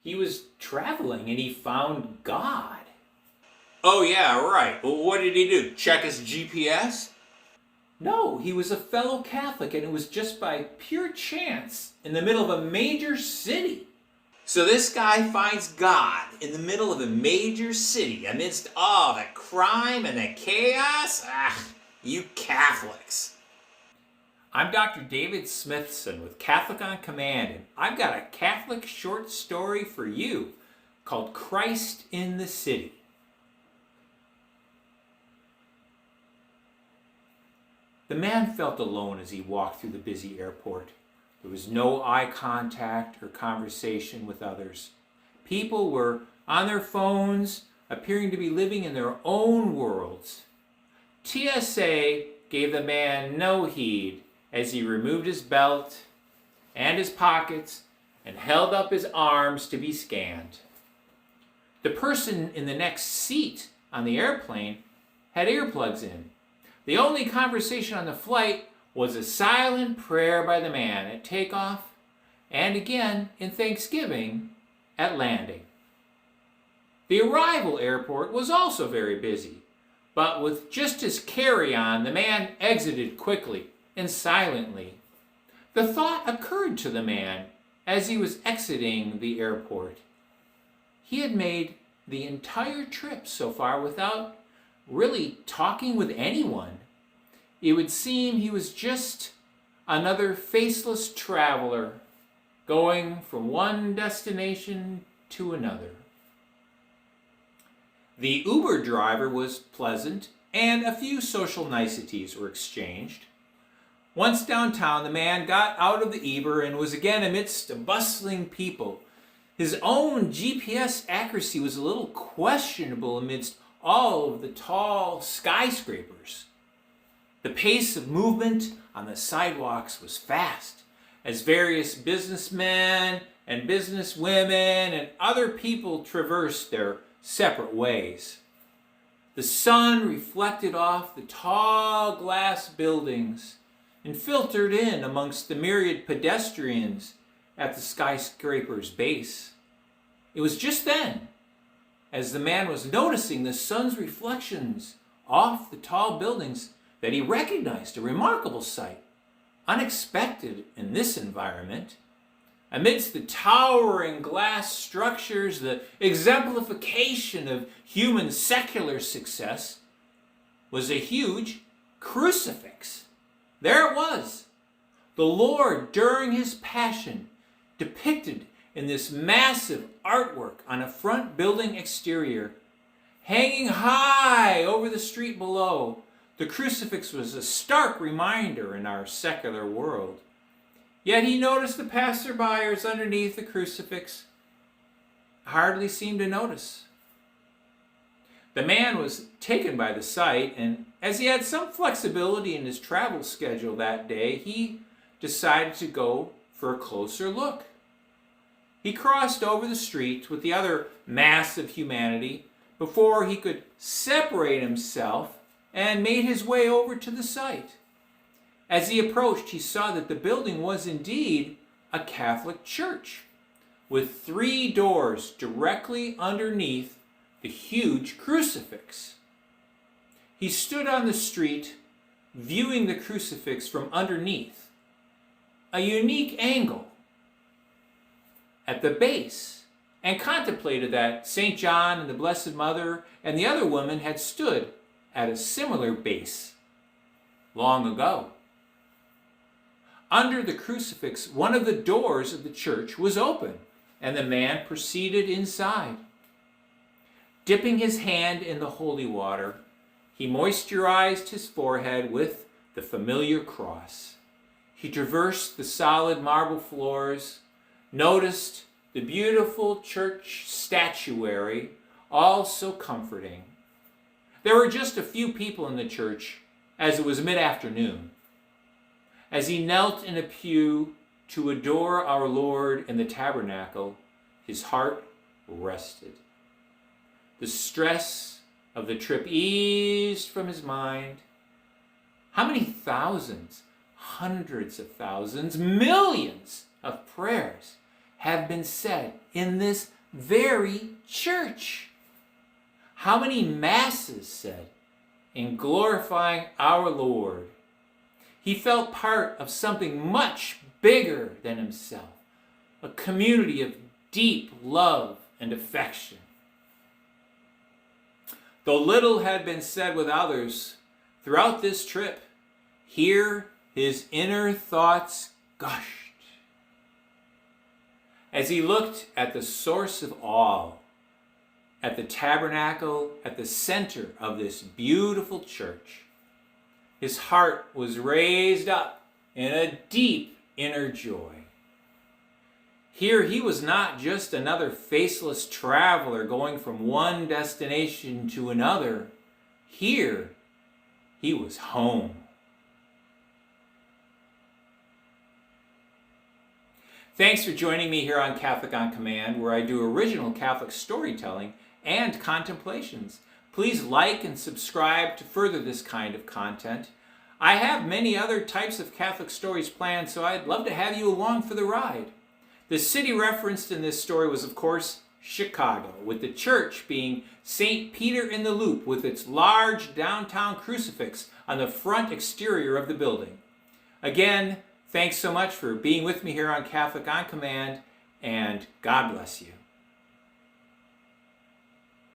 He was traveling and he found God. Oh yeah, right. Well, what did he do? Check his GPS? No, he was a fellow Catholic, and it was just by pure chance in the middle of a major city. So this guy finds God in the middle of a major city amidst all the crime and the chaos? You Catholics. I'm Dr. David Smithson with Catholic on Command, and I've got a Catholic short story for you called Christ in the City. The man felt alone as he walked through the busy airport. There was no eye contact or conversation with others. People were on their phones, appearing to be living in their own worlds. TSA gave the man no heed as he removed his belt and his pockets and held up his arms to be scanned. The person in the next seat on the airplane had earplugs in. The only conversation on the flight was a silent prayer by the man at takeoff and again in Thanksgiving at landing. The arrival airport was also very busy, but with just his carry-on, the man exited quickly and silently. The thought occurred to the man as he was exiting the airport. He had made the entire trip so far without really talking with anyone. It would seem he was just another faceless traveler going from one destination to another. The Uber driver was pleasant and a few social niceties were exchanged. Once downtown, the man got out of the Uber and was again amidst a bustling people. His own GPS accuracy was a little questionable amidst all of the tall skyscrapers. The pace of movement on the sidewalks was fast, as various businessmen and businesswomen and other people traversed their separate ways. The sun reflected off the tall glass buildings and filtered in amongst the myriad pedestrians at the skyscraper's base. It was just then, as the man was noticing the sun's reflections off the tall buildings, that he recognized a remarkable sight, unexpected in this environment. Amidst the towering glass structures, the exemplification of human secular success, was a huge crucifix. There it was, the Lord during his passion, depicted in this massive artwork on a front building exterior. Hanging high over the street below, the crucifix was a stark reminder in our secular world. Yet he noticed the passerbyers underneath the crucifix hardly seemed to notice. The man was taken by the sight, and as he had some flexibility in his travel schedule that day, he decided to go for a closer look. He crossed over the street with the other mass of humanity before he could separate himself and made his way over to the site. As he approached, he saw that the building was indeed a Catholic church, with 3 doors directly underneath the huge crucifix. He stood on the street, viewing the crucifix from underneath, a unique angle at the base, and contemplated that St. John and the Blessed Mother and the other woman had stood at a similar base long ago. Under the crucifix, one of the doors of the church was open, and the man proceeded inside. Dipping his hand in the holy water, he moisturized his forehead with the familiar cross. He traversed the solid marble floors, noticed the beautiful church statuary, all so comforting. There were just a few people in the church, as it was mid-afternoon. As he knelt in a pew to adore our Lord in the tabernacle, his heart rested. The stress of the trip eased from his mind. How many thousands, hundreds of thousands, millions of prayers have been said in this very church. How many masses said in glorifying our Lord. He felt part of something much bigger than himself, a community of deep love and affection. Though little had been said with others throughout this trip, here his inner thoughts gushed. As he looked at the source of all, at the tabernacle at the center of this beautiful church, his heart was raised up in a deep inner joy. Here he was not just another faceless traveler going from one destination to another. Here he was home. Thanks for joining me here on Catholic on Command, where I do original Catholic storytelling and contemplations. Please like and subscribe to further this kind of content. I have many other types of Catholic stories planned, so I'd love to have you along for the ride. The city referenced in this story was, of course, Chicago, with the church being St. Peter in the Loop with its large downtown crucifix on the front exterior of the building. Again, thanks so much for being with me here on Catholic on Command, and God bless you.